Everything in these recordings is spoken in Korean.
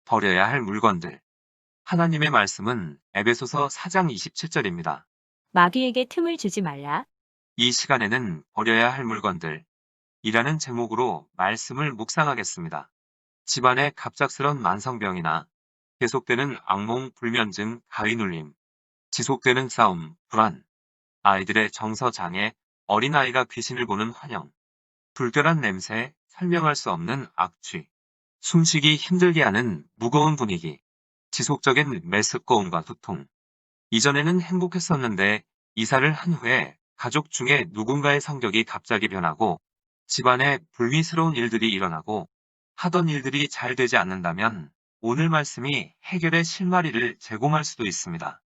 버려야 할 물건들. 하나님의 말씀은 에베소서 4장 27절입니다. 마귀에게 틈을 주지 말라. 이 시간에는 버려야 할 물건들 이라는 제목으로 말씀을 묵상하겠습니다. 집안의 갑작스런 만성병이나 계속되는 악몽, 불면증, 가위 눌림, 지속되는 싸움, 불안, 아이들의 정서 장애, 어린아이가 귀신을 보는 환영, 불결한 냄새, 설명할 수 없는 악취, 숨쉬기 힘들게 하는 무거운 분위기, 지속적인 메스꺼움과 두통. 이전에는 행복했었는데 이사를 한 후에 가족 중에 누군가의 성격이 갑자기 변하고 집안에 불미스러운 일들이 일어나고 하던 일들이 잘 되지 않는다면 오늘 말씀이 해결의 실마리를 제공할 수도 있습니다.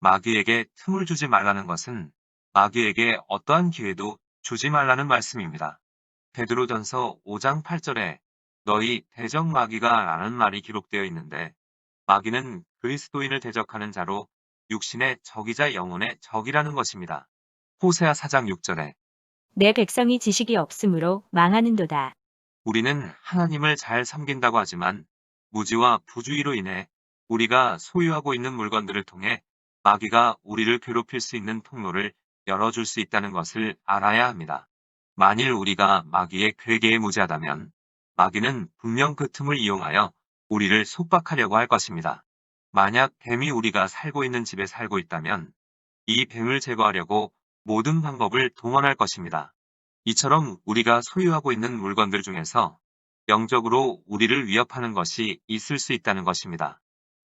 마귀에게 틈을 주지 말라는 것은 마귀에게 어떠한 기회도 주지 말라는 말씀입니다. 베드로전서 5장 8절에 너희 대적 마귀가 라는 말이 기록되어 있는데 마귀는 그리스도인을 대적하는 자로 육신의 적이자 영혼의 적이라는 것입니다. 호세아 4장 6절에 내 백성이 지식이 없으므로 망하는도다. 우리는 하나님을 잘 섬긴다고 하지만 무지와 부주의로 인해 우리가 소유하고 있는 물건들을 통해 마귀가 우리를 괴롭힐 수 있는 통로를 열어줄 수 있다는 것을 알아야 합니다. 만일 우리가 마귀의 괴계에 무지하다면 마귀는 분명 그 틈을 이용하여 우리를 속박하려고 할 것입니다. 만약 뱀이 우리가 살고 있는 집에 살고 있다면 이 뱀을 제거하려고 모든 방법을 동원할 것입니다. 이처럼 우리가 소유하고 있는 물건들 중에서 영적으로 우리를 위협하는 것이 있을 수 있다는 것입니다.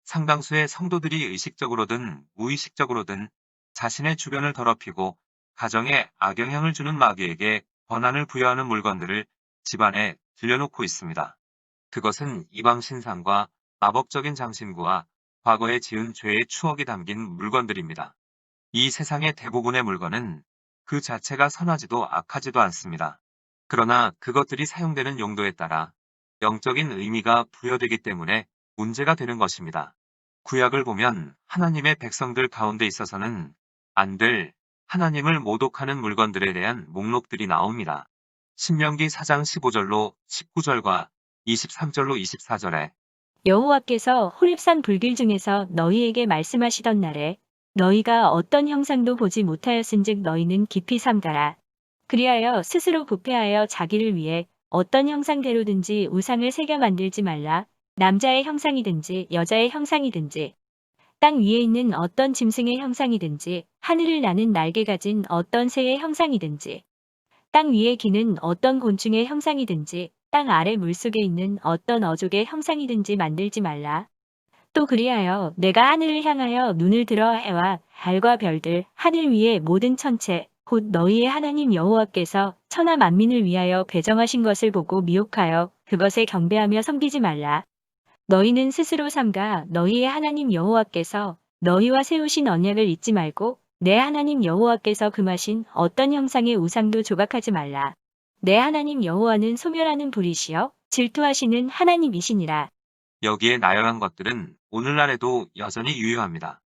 상당수의 성도들이 의식적으로든 무의식적으로든 자신의 주변을 더럽히고 가정에 악영향을 주는 마귀에게 권한을 부여하는 물건들을 집안에 들여놓고 있습니다. 그것은 이방 신상과 마법적인 장신구와 과거에 지은 죄의 추억이 담긴 물건들입니다. 이 세상의 대부분의 물건은 그 자체가 선하지도 악하지도 않습니다. 그러나 그것들이 사용되는 용도에 따라 영적인 의미가 부여되기 때문에 문제가 되는 것입니다. 구약을 보면 하나님의 백성들 가운데 있어서는 안 될 하나님을 모독하는 물건들에 대한 목록들이 나옵니다. 신명기 4장 15절로 19절과 23절로 24절에 여호와께서 호렙산 불길 중에서 너희에게 말씀하시던 날에 너희가 어떤 형상도 보지 못하였은즉 너희는 깊이 삼가라. 그리하여 스스로 부패하여 자기를 위해 어떤 형상대로든지 우상을 새겨 만들지 말라. 남자의 형상이든지 여자의 형상이든지 땅 위에 있는 어떤 짐승의 형상이든지 하늘을 나는 날개 가진 어떤 새의 형상이든지 땅 위에 기는 어떤 곤충의 형상이든지 땅 아래 물속에 있는 어떤 어족의 형상이든지 만들지 말라. 또 그리하여 내가 하늘을 향하여 눈을 들어 해와 달과 별들 하늘 위의 모든 천체 곧 너희의 하나님 여호와께서 천하 만민을 위하여 배정하신 것을 보고 미혹하여 그것에 경배하며 섬기지 말라. 너희는 스스로 삼가 너희의 하나님 여호와께서 너희와 세우신 언약을 잊지 말고 내 하나님 여호와께서 금하신 어떤 형상의 우상도 조각하지 말라. 내 하나님 여호와는 소멸하는 불이시여 질투하시는 하나님이시니라. 여기에 나열한 것들은 오늘날에도 여전히 유효합니다.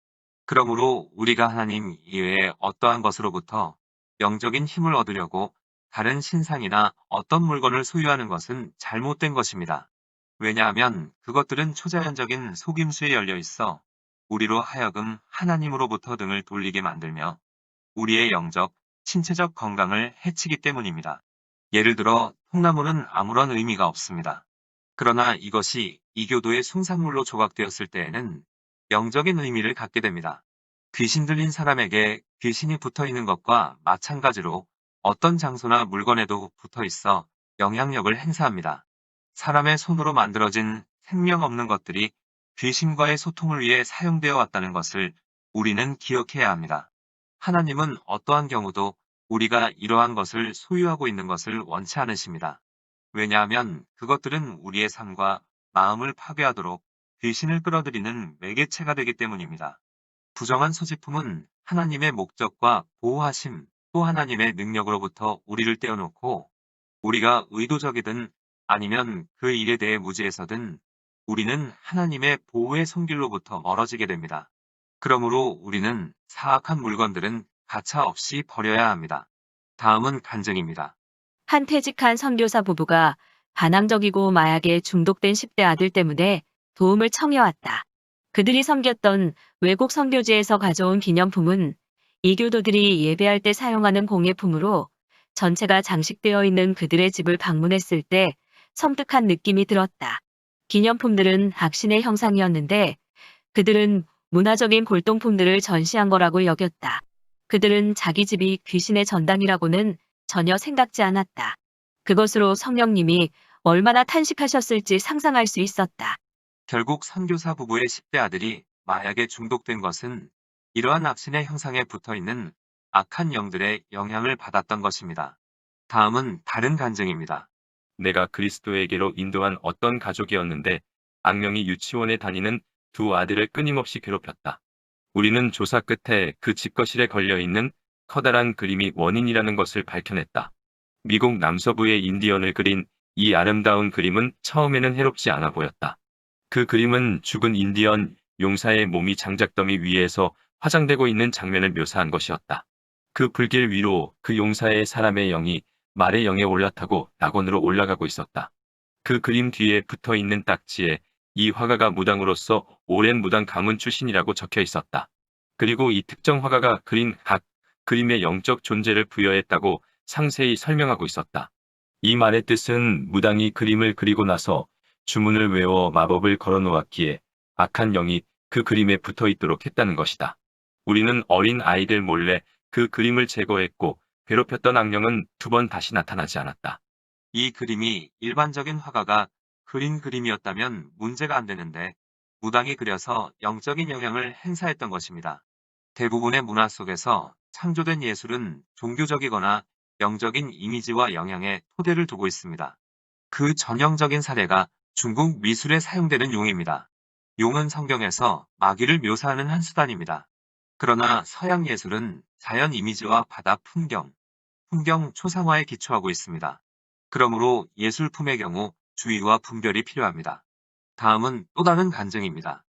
그러므로 우리가 하나님 이외의 어떠한 것으로부터 영적인 힘을 얻으려고 다른 신상이나 어떤 물건을 소유하는 것은 잘못된 것입니다. 왜냐하면 그것들은 초자연적인 속임수에 열려 있어 우리로 하여금 하나님으로부터 등을 돌리게 만들며 우리의 영적, 신체적 건강을 해치기 때문입니다. 예를 들어 통나무는 아무런 의미가 없습니다. 그러나 이것이 이교도의 숭상물로 조각되었을 때에는 영적인 의미를 갖게 됩니다. 귀신 들린 사람에게 귀신이 붙어 있는 것과 마찬가지로 어떤 장소나 물건에도 붙어 있어 영향력을 행사합니다. 사람의 손으로 만들어진 생명 없는 것들이 귀신과의 소통을 위해 사용되어 왔다는 것을 우리는 기억해야 합니다. 하나님은 어떠한 경우도 우리가 이러한 것을 소유하고 있는 것을 원치 않으십니다. 왜냐하면 그것들은 우리의 삶과 마음을 파괴하도록 귀신을 끌어들이는 매개체가 되기 때문입니다. 부정한 소지품은 하나님의 목적과 보호하심 또 하나님의 능력으로부터 우리를 떼어놓고 우리가 의도적이든 아니면 그 일에 대해 무지해서든 우리는 하나님의 보호의 손길로부터 멀어지게 됩니다. 그러므로 우리는 사악한 물건들은 가차없이 버려야 합니다. 다음은 간증입니다. 한 퇴직한 선교사 부부가 반항적이고 마약에 중독된 10대 아들 때문에 도움을 청해왔다. 그들이 섬겼던 외국 선교지에서 가져온 기념품은 이교도들이 예배할 때 사용하는 공예품으로 전체가 장식되어 있는 그들의 집을 방문했을 때 섬뜩한 느낌이 들었다. 기념품들은 악신의 형상이었는데 그들은 문화적인 골동품들을 전시한 거라고 여겼다. 그들은 자기 집이 귀신의 전당이라고는 전혀 생각지 않았다. 그것으로 성령님이 얼마나 탄식하셨을지 상상할 수 있었다. 결국 선교사 부부의 10대 아들이 마약에 중독된 것은 이러한 악신의 형상에 붙어 있는 악한 영들의 영향을 받았던 것입니다. 다음은 다른 간증입니다. 내가 그리스도에게로 인도한 어떤 가족이었는데 악령이 유치원에 다니는 두 아들을 끊임없이 괴롭혔다. 우리는 조사 끝에 그 집거실에 걸려있는 커다란 그림이 원인이라는 것을 밝혀냈다. 미국 남서부의 인디언을 그린 이 아름다운 그림은 처음에는 해롭지 않아 보였다. 그 그림은 죽은 인디언 용사의 몸이 장작더미 위에서 화장되고 있는 장면을 묘사한 것이었다. 그 불길 위로 그 용사의 사람의 영이 말의 영에 올라타고 낙원으로 올라가고 있었다. 그 그림 뒤에 붙어 있는 딱지에 이 화가가 무당으로서 오랜 무당 가문 출신이라고 적혀 있었다. 그리고 이 특정 화가가 그린 각 그림의 영적 존재를 부여했다고 상세히 설명하고 있었다. 이 말의 뜻은 무당이 그림을 그리고 나서 주문을 외워 마법을 걸어 놓았기에 악한 영이 그 그림에 붙어 있도록 했다는 것이다. 우리는 어린 아이들 몰래 그 그림을 제거했고 괴롭혔던 악령은 두 번 다시 나타나지 않았다. 이 그림이 일반적인 화가가 그린 그림이었다면 문제가 안 되는데 무당이 그려서 영적인 영향을 행사했던 것입니다. 대부분의 문화 속에서 창조된 예술은 종교적이거나 영적인 이미지와 영향에 토대를 두고 있습니다. 그 전형적인 사례가 중국 미술에 사용되는 용입니다. 용은 성경에서 마귀를 묘사하는 한 수단입니다. 그러나 서양 예술은 자연 이미지와 바다 풍경, 풍경 초상화에 기초하고 있습니다. 그러므로 예술품의 경우 주의와 분별이 필요합니다. 다음은 또 다른 간증입니다.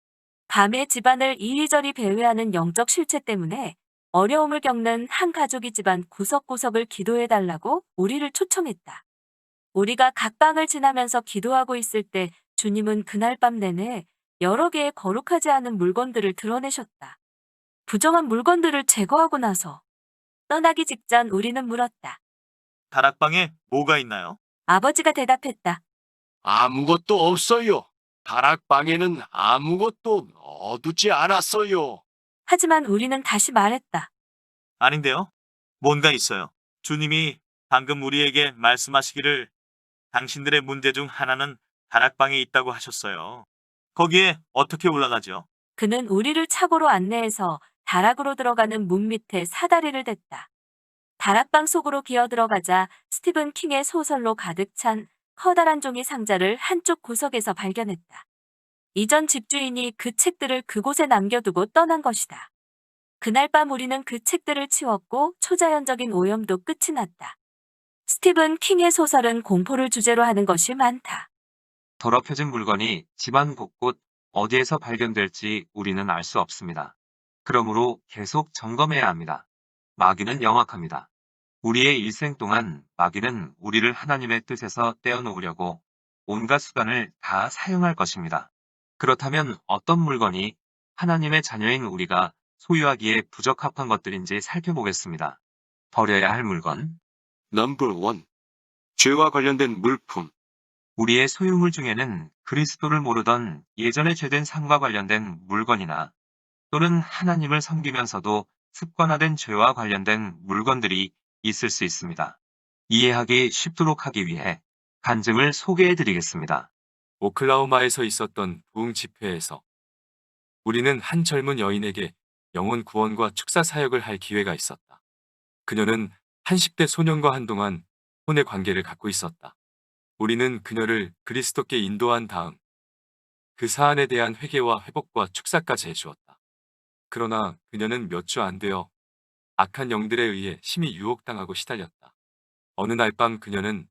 밤에 집안을 이리저리 배회하는 영적 실체 때문에 어려움을 겪는 한 가족이 집안 구석구석을 기도해달라고 우리를 초청했다. 우리가 각 방을 지나면서 기도하고 있을 때 주님은 그날 밤 내내 여러 개의 거룩하지 않은 물건들을 드러내셨다. 부정한 물건들을 제거하고 나서 떠나기 직전 우리는 물었다. 다락방에 뭐가 있나요? 아버지가 대답했다. 아무것도 없어요. 다락방에는 아무것도 넣어두지 않았어요. 하지만 우리는 다시 말했다. 아닌데요? 뭔가 있어요. 주님이 방금 우리에게 말씀하시기를 당신들의 문제 중 하나는 다락방에 있다고 하셨어요. 거기에 어떻게 올라가죠? 그는 우리를 차고로 안내해서 다락으로 들어가는 문 밑에 사다리를 댔다. 다락방 속으로 기어 들어가자 스티븐 킹의 소설로 가득 찬 커다란 종이 상자를 한쪽 구석에서 발견했다. 이전 집주인이 그 책들을 그곳에 남겨두고 떠난 것이다. 그날 밤 우리는 그 책들을 치웠고 초자연적인 오염도 끝이 났다. 스티븐 킹의 소설은 공포를 주제로 하는 것이 많다. 더럽혀진 물건이 집안 곳곳 어디에서 발견될지 우리는 알 수 없습니다. 그러므로 계속 점검해야 합니다. 마귀는 영악합니다. 우리의 일생 동안 마귀는 우리를 하나님의 뜻에서 떼어놓으려고 온갖 수단을 다 사용할 것입니다. 그렇다면 어떤 물건이 하나님의 자녀인 우리가 소유하기에 부적합한 것들인지 살펴보겠습니다. 버려야 할 물건. 넘버 원. 죄와 관련된 물품. 우리의 소유물 중에는 그리스도를 모르던 예전에 죄된 삶과 관련된 물건이나 또는 하나님을 섬기면서도 습관화된 죄와 관련된 물건들이 있을 수 있습니다. 이해하기 쉽도록 하기 위해 간증을 소개해 드리겠습니다. 오클라호마에서 있었던 부흥 집회에서 우리는 한 젊은 여인에게 영혼 구원과 축사 사역을 할 기회가 있었다. 그녀는 한 10대 소년과 한동안 혼의 관계를 갖고 있었다. 우리는 그녀를 그리스도께 인도한 다음 그 사안에 대한 회개와 회복과 축사까지 해주었다. 그러나 그녀는 몇 주 안 되어 악한 영들에 의해 심히 유혹당하고 시달렸다. 어느 날 밤 그녀는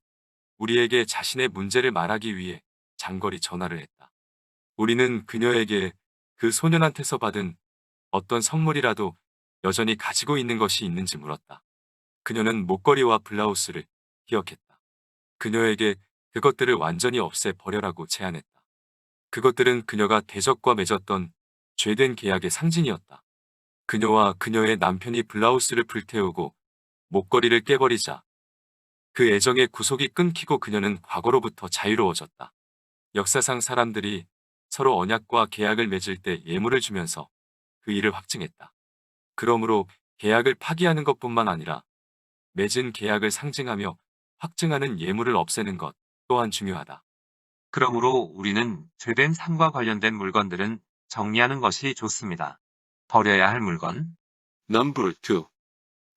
우리에게 자신의 문제를 말하기 위해 장거리 전화를 했다. 우리는 그녀에게 그 소년한테서 받은 어떤 선물이라도 여전히 가지고 있는 것이 있는지 물었다. 그녀는 목걸이와 블라우스를 기억했다. 그녀에게 그것들을 완전히 없애 버려라고 제안했다. 그것들은 그녀가 대적과 맺었던 죄된 계약의 상징이었다. 그녀와 그녀의 남편이 블라우스를 불태우고 목걸이를 깨버리자 그 애정의 구속이 끊기고 그녀는 과거로부터 자유로워졌다. 역사상 사람들이 서로 언약과 계약을 맺을 때 예물을 주면서 그 일을 확증했다. 그러므로 계약을 파기하는 것뿐만 아니라 맺은 계약을 상징하며 확증하는 예물을 없애는 것 또한 중요하다. 그러므로 우리는 죄된 삶과 관련된 물건들은 정리하는 것이 좋습니다. 버려야 할 물건. 넘버 2.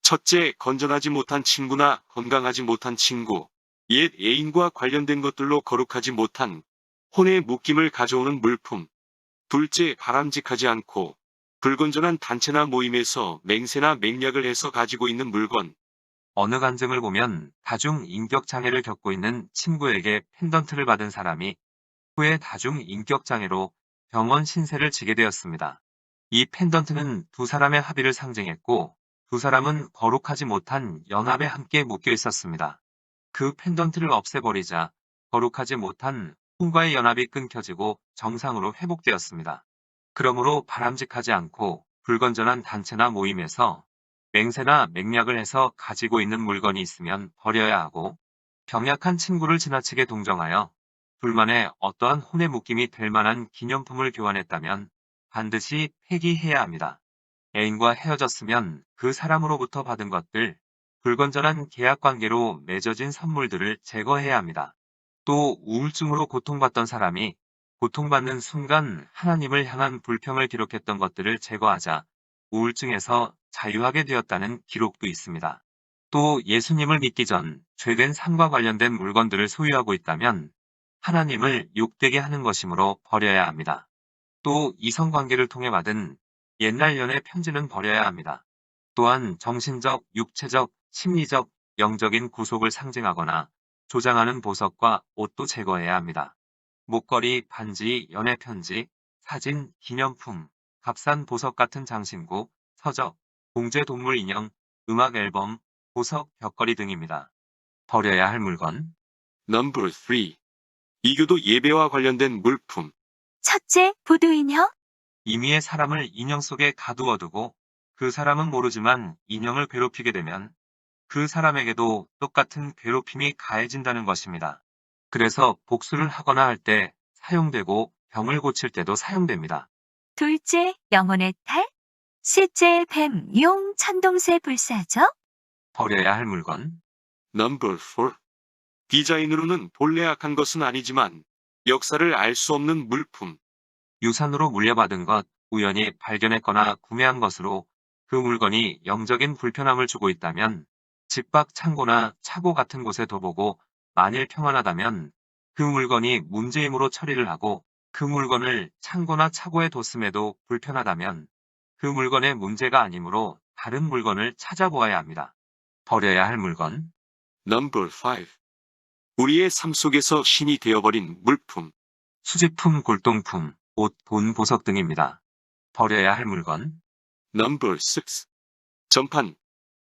첫째, 건전하지 못한 친구나 건강하지 못한 친구, 옛 애인과 관련된 것들로 거룩하지 못한 혼의 묶임을 가져오는 물품. 둘째, 바람직하지 않고 불건전한 단체나 모임에서 맹세나 맹약을 해서 가지고 있는 물건. 어느 간증을 보면 다중 인격 장애를 겪고 있는 친구에게 펜던트를 받은 사람이 후에 다중 인격 장애로 병원 신세를 지게 되었습니다. 이 펜던트는 두 사람의 합의를 상징했고 두 사람은 거룩하지 못한 연합에 함께 묶여 있었습니다. 그 펜던트를 없애버리자 거룩하지 못한 혼과의 연합이 끊겨지고 정상으로 회복되었습니다. 그러므로 바람직하지 않고 불건전한 단체나 모임에서 맹세나 맹약을 해서 가지고 있는 물건이 있으면 버려야 하고 병약한 친구를 지나치게 동정하여 둘만의 어떠한 혼의 묶임이 될 만한 기념품을 교환했다면 반드시 폐기해야 합니다. 애인과 헤어졌으면 그 사람으로부터 받은 것들, 불건전한 계약관계로 맺어진 선물들을 제거해야 합니다. 또 우울증으로 고통받던 사람이 고통받는 순간 하나님을 향한 불평을 기록했던 것들을 제거하자 우울증에서 자유하게 되었다는 기록도 있습니다. 또 예수님을 믿기 전 죄된 삶과 관련된 물건들을 소유하고 있다면 하나님을 욕되게 하는 것이므로 버려야 합니다. 또 이성관계를 통해 받은 옛날 연애 편지는 버려야 합니다. 또한 정신적, 육체적, 심리적, 영적인 구속을 상징하거나 조장하는 보석과 옷도 제거해야 합니다. 목걸이, 반지, 연애 편지, 사진, 기념품, 값싼 보석 같은 장신구, 서적, 공제 동물 인형, 음악 앨범, 보석, 벽걸이 등입니다. 버려야 할 물건. 넘버 3. 이교도 예배와 관련된 물품. 첫째, 보도 인형. 임의의 사람을 인형 속에 가두어두고 그 사람은 모르지만 인형을 괴롭히게 되면 그 사람에게도 똑같은 괴롭힘이 가해진다는 것입니다. 그래서 복수를 하거나 할 때 사용되고 병을 고칠 때도 사용됩니다. 둘째, 영혼의 탈. 셋째, 뱀, 용, 천동새 불사조. 버려야 할 물건. 넘버 4. 디자인으로는 본래 악한 것은 아니지만 역사를 알 수 없는 물품. 유산으로 물려받은 것, 우연히 발견했거나 구매한 것으로 그 물건이 영적인 불편함을 주고 있다면 집밖 창고나 차고 같은 곳에 둬보고 만일 평안하다면 그 물건이 문제임으로 처리를 하고 그 물건을 창고나 차고에 뒀음에도 불편하다면 그 물건의 문제가 아니므로 다른 물건을 찾아보아야 합니다. 버려야 할 물건. 넘버 5. 우리의 삶 속에서 신이 되어버린 물품. 수집품, 골동품, 옷, 돈, 보석 등입니다. 버려야 할 물건. 넘버 6. 전판.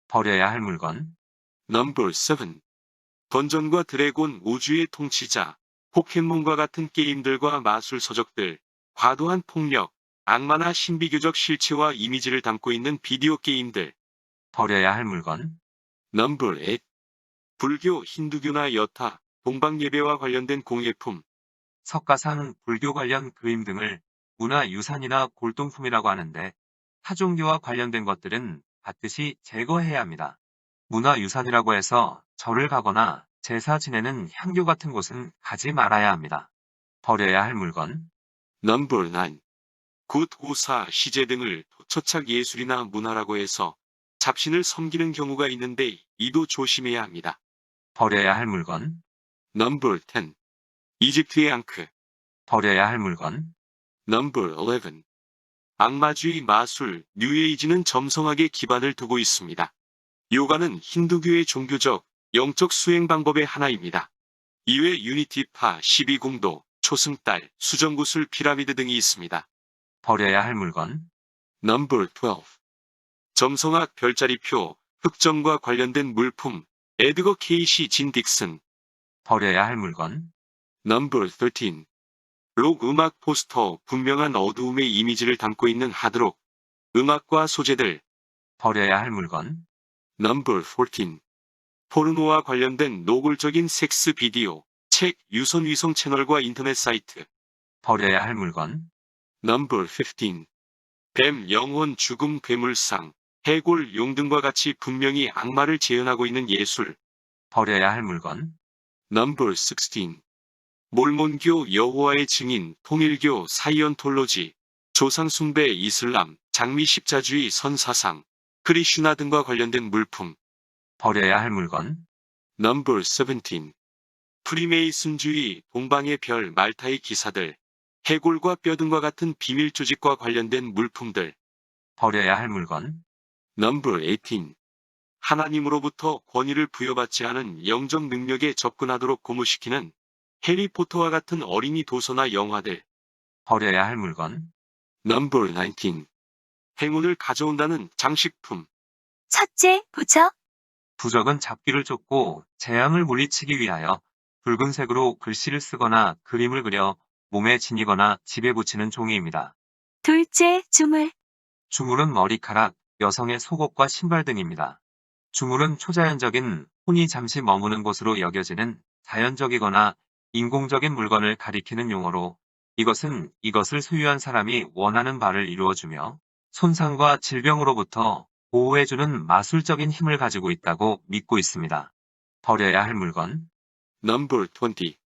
버려야 할 물건. 넘버 7. 던전과 드래곤 우주의 통치자, 포켓몬과 같은 게임들과 마술 서적들, 과도한 폭력, 악마나 신비교적 실체와 이미지를 담고 있는 비디오 게임들. 버려야 할 물건. 넘버 8. 불교, 힌두교나 여타, 동방예배와 관련된 공예품. 석가상, 불교 관련 그림 등을 문화유산이나 골동품이라고 하는데 타종교와 관련된 것들은 반드시 제거해야 합니다. 문화유산이라고 해서 절을 가거나 제사 지내는 향교 같은 곳은 가지 말아야 합니다. 버려야 할 물건. 넘버 9. 굿, 우사, 시제 등을 토착 예술이나 문화라고 해서 잡신을 섬기는 경우가 있는데 이도 조심해야 합니다. 버려야 할 물건. 넘버 10. 이집트의 앙크. 버려야 할 물건. 넘버 11. 악마주의 마술, 뉴에이지는 점성학에 기반을 두고 있습니다. 요가는 힌두교의 종교적, 영적 수행 방법의 하나입니다. 이외 유니티파, 12궁도, 초승달, 수정구슬 피라미드 등이 있습니다. 버려야 할 물건. 넘버 12. 점성학 별자리표, 흑점과 관련된 물품, 에드거 케이시 진 딕슨. 버려야 할 물건. 넘버 13. 록 음악 포스터, 분명한 어두움의 이미지를 담고 있는 하드록 음악과 소재들. 버려야 할 물건. 넘버 14. 포르노와 관련된 노골적인 섹스 비디오, 책, 유선 위성 채널과 인터넷 사이트. 버려야 할 물건. 넘버 15. 뱀, 영혼, 죽음, 괴물상, 해골, 용 등과 같이 분명히 악마를 재현하고 있는 예술. 버려야 할 물건. 넘버 16. 몰몬교, 여호와의 증인, 통일교, 사이언톨로지, 조상 숭배, 이슬람, 장미 십자주의, 선사상, 크리슈나 등과 관련된 물품. 버려야 할 물건. 넘버 17. 프리메이슨주의, 동방의 별, 말타의 기사들, 해골과 뼈 등과 같은 비밀 조직과 관련된 물품들. 버려야 할 물건. 넘버 18. 하나님으로부터 권위를 부여받지 않은 영적 능력에 접근하도록 고무시키는 해리포터와 같은 어린이 도서나 영화들. 버려야 할 물건. 넘버 19. 행운을 가져온다는 장식품. 첫째, 부적. 부적은 잡기를 쫓고 재앙을 물리치기 위하여 붉은색으로 글씨를 쓰거나 그림을 그려 몸에 지니거나 집에 붙이는 종이입니다. 둘째, 주물. 주물은 머리카락, 여성의 속옷과 신발 등입니다. 주물은 초자연적인 혼이 잠시 머무는 곳으로 여겨지는 자연적이거나 인공적인 물건을 가리키는 용어로 이것은 이것을 소유한 사람이 원하는 바를 이루어주며 손상과 질병으로부터 보호해주는 마술적인 힘을 가지고 있다고 믿고 있습니다. 버려야 할 물건. 넘버 20.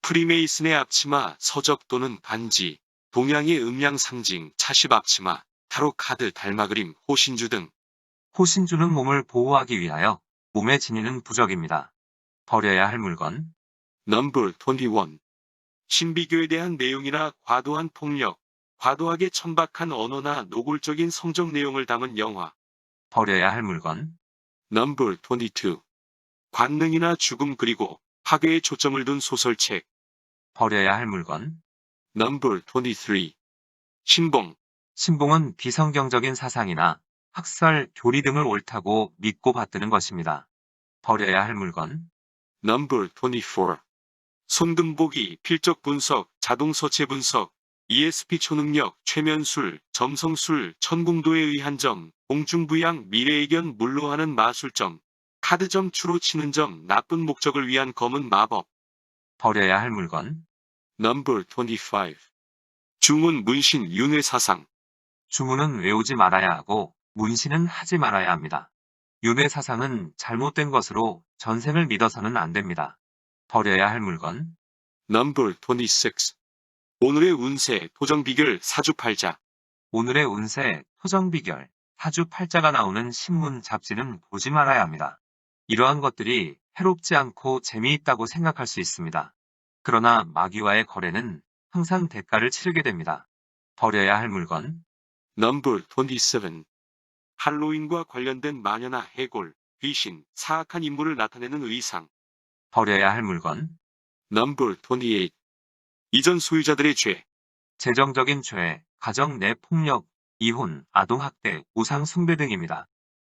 프리메이슨의 앞치마, 서적 또는 반지, 동양의 음양 상징, 차십 앞치마, 타로 카드, 달마 그림, 호신주 등. 호신주는 몸을 보호하기 위하여 몸에 지니는 부적입니다. 버려야 할 물건. 넘버 21. 신비교에 대한 내용이나 과도한 폭력, 과도하게 천박한 언어나 노골적인 성적 내용을 담은 영화. 버려야 할 물건. 넘버 22. 관능이나 죽음 그리고 파괴에 초점을 둔 소설책. 버려야 할 물건. 넘버 23. 신봉. 신봉은 비성경적인 사상이나 학설, 교리 등을 옳다고 믿고 받드는 것입니다. 버려야 할 물건. 넘버 24. 손금보기, 필적 분석, 자동서체 분석, ESP 초능력, 최면술, 점성술, 천궁도에 의한 점, 공중부양, 미래의견 물로하는 마술점, 카드점 추로 치는 점, 나쁜 목적을 위한 검은 마법. 버려야 할 물건. 넘버 25. 주문, 문신, 윤회사상. 주문은 외우지 말아야 하고 문신은 하지 말아야 합니다. 윤회사상은 잘못된 것으로 전생을 믿어서는 안 됩니다. 버려야 할 물건. 넘버 26. 오늘의 운세, 토정 비결, 사주팔자. 오늘의 운세, 토정비결, 사주팔자가 나오는 신문, 잡지는 보지 말아야 합니다. 이러한 것들이 해롭지 않고 재미있다고 생각할 수 있습니다. 그러나 마귀와의 거래는 항상 대가를 치르게 됩니다. 버려야 할 물건. 넘버 27. 할로윈과 관련된 마녀나 해골, 귀신, 사악한 인물을 나타내는 의상. 버려야 할 물건. 넘버 28. 이전 소유자들의 죄. 재정적인 죄, 가정 내 폭력, 이혼, 아동학대, 우상숭배 등입니다.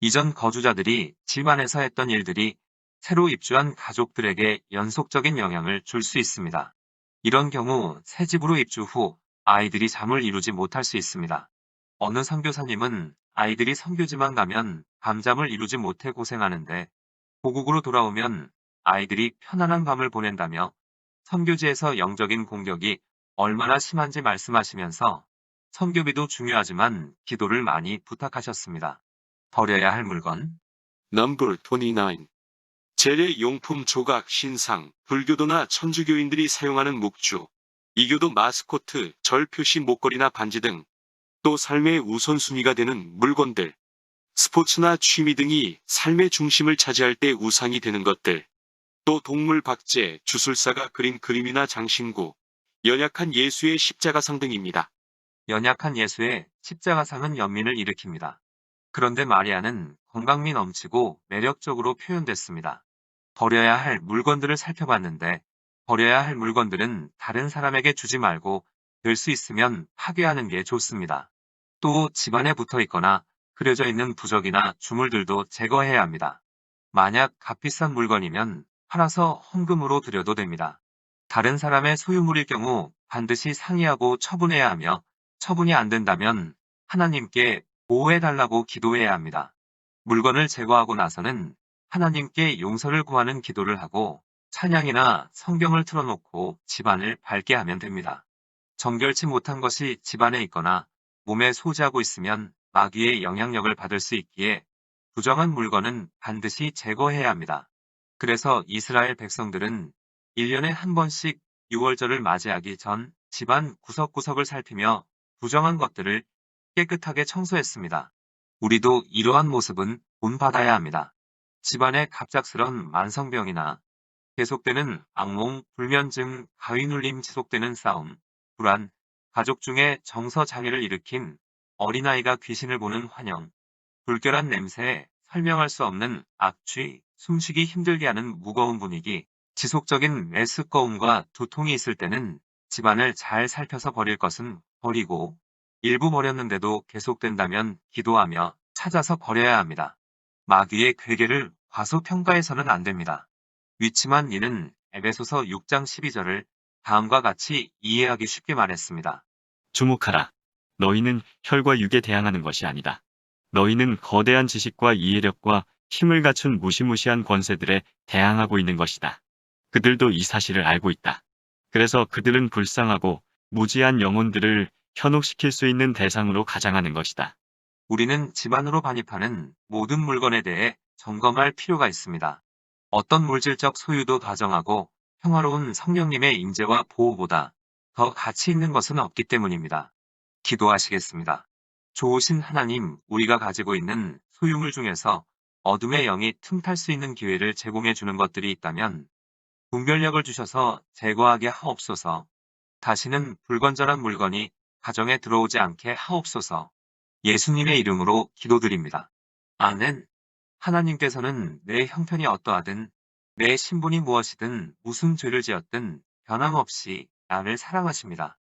이전 거주자들이 집 안에서 했던 일들이 새로 입주한 가족들에게 연속적인 영향을 줄 수 있습니다. 이런 경우 새 집으로 입주 후 아이들이 잠을 이루지 못할 수 있습니다. 어느 선교사님은 아이들이 선교지만 가면 밤잠을 이루지 못해 고생하는데 고국으로 돌아오면 아이들이 편안한 밤을 보낸다며 선교지에서 영적인 공격이 얼마나 심한지 말씀하시면서 선교비도 중요하지만 기도를 많이 부탁하셨습니다. 버려야 할 물건. 넘버 29. 재래 용품 조각, 신상, 불교도나 천주교인들이 사용하는 묵주, 이교도 마스코트, 절 표시 목걸이나 반지 등, 또 삶의 우선순위가 되는 물건들, 스포츠나 취미 등이 삶의 중심을 차지할 때 우상이 되는 것들, 또 동물 박제, 주술사가 그린 그림이나 장신구, 연약한 예수의 십자가상 등입니다. 연약한 예수의 십자가상은 연민을 일으킵니다. 그런데 마리아는 건강미 넘치고 매력적으로 표현됐습니다. 버려야 할 물건들을 살펴봤는데 버려야 할 물건들은 다른 사람에게 주지 말고 될 수 있으면 파괴하는 게 좋습니다. 또 집안에 붙어 있거나 그려져 있는 부적이나 주물들도 제거해야 합니다. 만약 값비싼 물건이면 팔아서 헌금으로 드려도 됩니다. 다른 사람의 소유물일 경우 반드시 상의하고 처분해야 하며 처분이 안 된다면 하나님께 보호해달라고 기도해야 합니다. 물건을 제거하고 나서는 하나님께 용서를 구하는 기도를 하고 찬양이나 성경을 틀어놓고 집안을 밝게 하면 됩니다. 정결치 못한 것이 집안에 있거나 몸에 소지하고 있으면 마귀의 영향력을 받을 수 있기에 부정한 물건은 반드시 제거해야 합니다. 그래서 이스라엘 백성들은 1년에 한 번씩 6월절을 맞이하기 전 집안 구석구석을 살피며 부정한 것들을 깨끗하게 청소했습니다. 우리도 이러한 모습은 본받아야 합니다. 집안에 갑작스런 만성병이나 계속되는 악몽, 불면증, 가위눌림, 지속되는 싸움, 불안, 가족 중에 정서장애를 일으킨 어린아이가 귀신을 보는 환영, 불결한 냄새, 설명할 수 없는 악취, 숨쉬기 힘들게 하는 무거운 분위기, 지속적인 메스꺼움과 두통이 있을 때는 집안을 잘 살펴서 버릴 것은 버리고 일부 버렸는데도 계속된다면 기도하며 찾아서 버려야 합니다. 마귀의 괴계를 과소평가해서는 안 됩니다. 위치만 이는 에베소서 6장 12절을 다음과 같이 이해하기 쉽게 말했습니다. 주목하라. 너희는 혈과 육에 대항하는 것이 아니다. 너희는 거대한 지식과 이해력과 힘을 갖춘 무시무시한 권세들에 대항하고 있는 것이다. 그들도 이 사실을 알고 있다. 그래서 그들은 불쌍하고 무지한 영혼들을 현혹시킬 수 있는 대상으로 가장하는 것이다. 우리는 집안으로 반입하는 모든 물건에 대해 점검할 필요가 있습니다. 어떤 물질적 소유도 다정하고 평화로운 성령님의 임재와 보호보다 더 가치 있는 것은 없기 때문입니다. 기도하시겠습니다. 좋으신 하나님, 우리가 가지고 있는 소유물 중에서 어둠의 영이 틈탈 수 있는 기회를 제공해 주는 것들이 있다면 분별력을 주셔서 제거하게 하옵소서. 다시는 불건전한 물건이 가정에 들어오지 않게 하옵소서. 예수님의 이름으로 기도드립니다. 아멘. 하나님께서는 내 형편이 어떠하든 내 신분이 무엇이든 무슨 죄를 지었든 변함없이 나를 사랑하십니다.